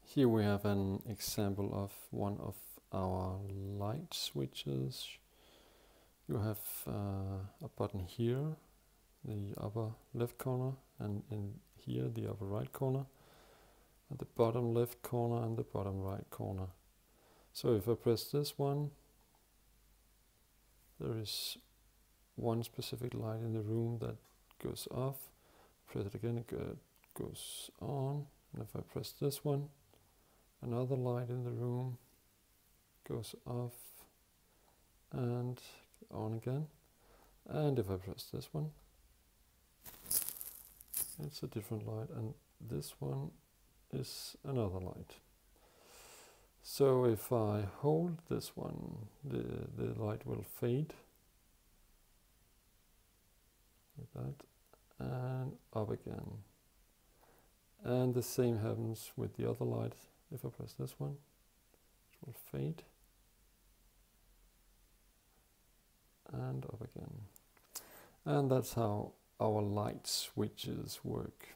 Here we have an example of one of our light switches. You have a button here, the upper left corner, and in here the upper right corner, at the bottom left corner and the bottom right corner. So if I press this one, there is one specific light in the room that goes off. Press it again, it goes on. And if I press this one, another light in the room goes off and on again. And if I press this one, it's a different light, and this one is another light. So if I hold this one, the light will fade like that and up again. And the same happens with the other light. If I press this one, it will fade and up again. And that's how our light switches work.